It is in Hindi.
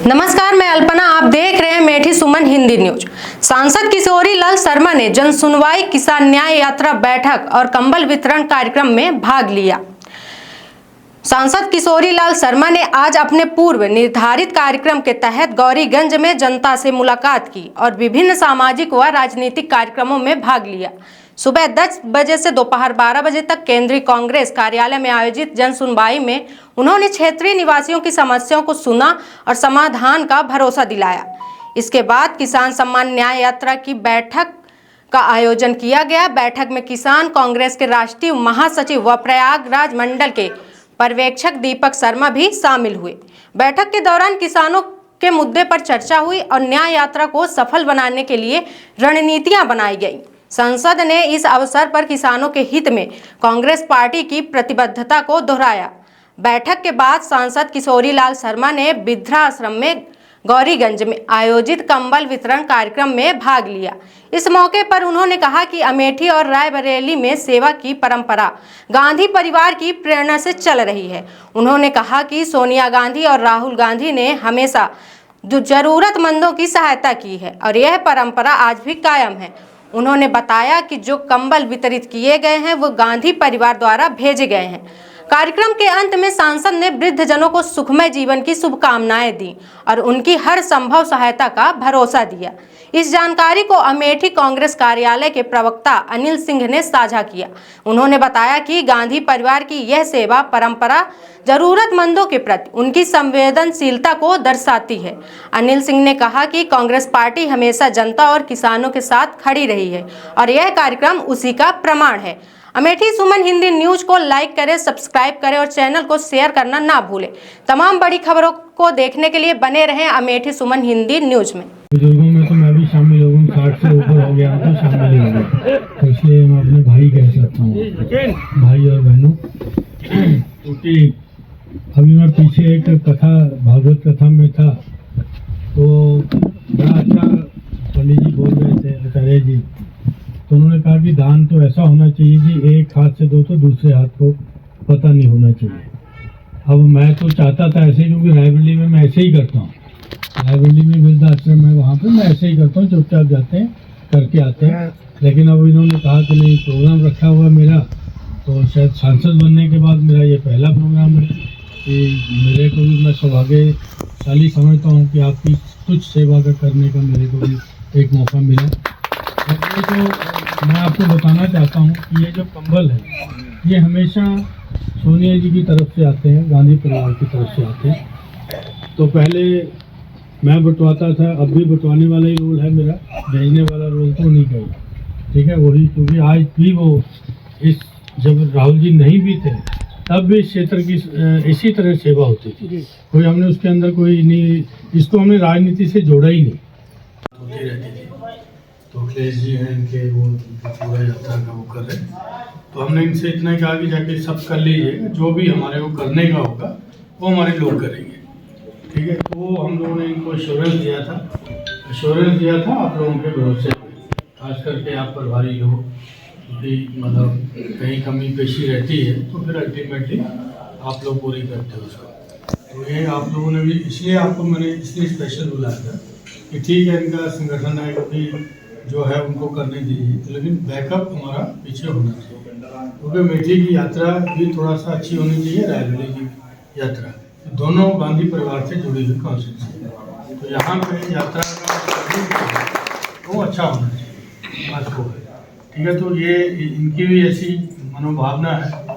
नमस्कार, मैं अल्पना। आप देख रहे हैं मेठी सुमन हिंदी न्यूज। सांसद किशोरी लाल शर्मा ने जन सुनवाई, किसान न्याय यात्रा बैठक और कंबल वितरण कार्यक्रम में भाग लिया। सांसद किशोरी लाल शर्मा ने आज अपने पूर्व निर्धारित कार्यक्रम के तहत गौरीगंज में जनता से मुलाकात की और विभिन्न सामाजिक व राजनीतिक कार्यक्रमों में भाग लिया। सुबह 10 बजे से दोपहर 12 बजे तक केंद्रीय कांग्रेस कार्यालय में आयोजित जन सुनवाई में उन्होंने क्षेत्रीय निवासियों की समस्याओं को सुना और समाधान का भरोसा दिलाया। इसके बाद किसान सम्मान न्याय यात्रा की बैठक का आयोजन किया गया। बैठक में किसान कांग्रेस के राष्ट्रीय महासचिव व प्रयागराज मंडल के पर्यवेक्षक दीपक शर्मा भी शामिल हुए। बैठक के दौरान किसानों के मुद्दे पर चर्चा हुई और न्याय यात्रा को सफल बनाने के लिए रणनीतियां बनाई गई। संसद ने इस अवसर पर किसानों के हित में कांग्रेस पार्टी की प्रतिबद्धता को दोहराया। बैठक के बाद सांसद किशोरी लाल शर्मा ने वृद्धाश्रम में गौरीगंज में आयोजित कंबल वितरण कार्यक्रम में भाग लिया। इस मौके पर उन्होंने कहा कि अमेठी और रायबरेली में सेवा की परंपरा गांधी परिवार की प्रेरणा से चल रही है। उन्होंने कहा कि सोनिया गांधी और राहुल गांधी ने हमेशा जरूरतमंदों की सहायता की है और यह परंपरा आज भी कायम है। उन्होंने बताया कि जो कंबल वितरित किए गए हैं वो गांधी परिवार द्वारा भेजे गए हैं। कार्यक्रम के अंत में सांसद ने वृद्धजनों को सुखमय जीवन की शुभकामनाएं दी और उनकी हर संभव सहायता का भरोसा दिया। इस जानकारी को अमेठी कांग्रेस कार्यालय के प्रवक्ता अनिल सिंह ने साझा किया। उन्होंने बताया कि गांधी परिवार की यह सेवा परंपरा जरूरतमंदों के प्रति उनकी संवेदनशीलता को दर्शाती है। अनिल सिंह ने कहा कि कांग्रेस पार्टी हमेशा जनता और किसानों के साथ खड़ी रही है और यह कार्यक्रम उसी का प्रमाण है। अमेठी सुमन हिंदी न्यूज को लाइक करें, सब्सक्राइब करें और चैनल को शेयर करना ना भूलें। तमाम बड़ी खबरों को देखने के लिए बने रहें अमेठी सुमन हिंदी न्यूज में। बुजुर्गों में तो मैं भी शामिल हो गया, 60 से ऊपर हो गया तो शामिल हो गया, तो इसलिए मैं अपने भाई कह सकता हूँ, भाई और बहनों। क्योंकि अभी मैं पीछे एक कथा, भागवत कथा में था, तो बड़ा अच्छा पंडित जी बोल रहे थे, आचार्य जी, तो उन्होंने कहा कि दान तो ऐसा होना चाहिए कि एक हाथ से दो तो दूसरे हाथ को पता नहीं होना चाहिए। अब मैं तो चाहता था ऐसे, क्योंकि रायबरेली में मैं ऐसे ही करता हूँ, रायबरेली में वृद्धाश्रम है, वहाँ पे मैं ऐसे ही करता हूँ, चुपचाप जाते हैं करके आते हैं। लेकिन अब इन्होंने कहा कि नहीं, प्रोग्राम रखा हुआ मेरा, तो शायद सांसद बनने के बाद मेरा ये पहला प्रोग्राम है कि मेरे को भी, मैं सौभाग्यशाली समझता हूँ कि आपकी कुछ सेवा का करने का मेरे को भी एक मौका मिला। तो मैं आपको बताना चाहता हूँ कि ये जो कंबल है ये हमेशा सोनिया जी की तरफ से आते हैं, गांधी परिवार की तरफ से आते हैं। तो पहले मैं बंटवाता था, अब भी बंटवाने वाला ही रोल है मेरा, भेजने वाला रोल तो नहीं कहीं, ठीक है, वही। क्योंकि आज भी वो जब राहुल जी नहीं भी थे तब भी इस क्षेत्र की इसी तरह सेवा होती थी। कोई हमने उसके अंदर कोई नहीं, इसको हमने राजनीति से जोड़ा ही नहीं। होती रहती थी। तो अखिलेश जी हैं, इनके वो पूरा यात्रा का वो कर रहे हैं, तो हमने इनसे इतना ही कहा कि जाके सब कर लीजिएगा, जो भी हमारे को करने का होगा वो हमारे लोग करेंगे, ठीक है। तो हम लोगों ने इनको एश्योरेंस दिया था आप लोगों के भरोसे, खास करके आप प्रभारी लोग, क्योंकि मतलब कहीं कमी पेशी रहती है तो फिर अल्टीमेटली आप लोग पूरी करते हो उसको। तो ये आप लोगों ने भी, इसलिए आपको मैंने इसलिए स्पेशल बुलाया था कि ठीक है, इनका संगठन है, क्योंकि जो है उनको करने दीजिए, लेकिन बैकअप हमारा पीछे होना चाहिए। क्योंकि मेठी की यात्रा भी थोड़ा सा अच्छी होनी चाहिए, रायबरेली की यात्रा, दोनों गांधी परिवार से जुड़ी हुई कॉन्स्टिट्यूंसी है, तो यहाँ पे यात्रा का वो अच्छा होना चाहिए, बात को है, ठीक है। तो ये इनकी भी ऐसी मनोभावना है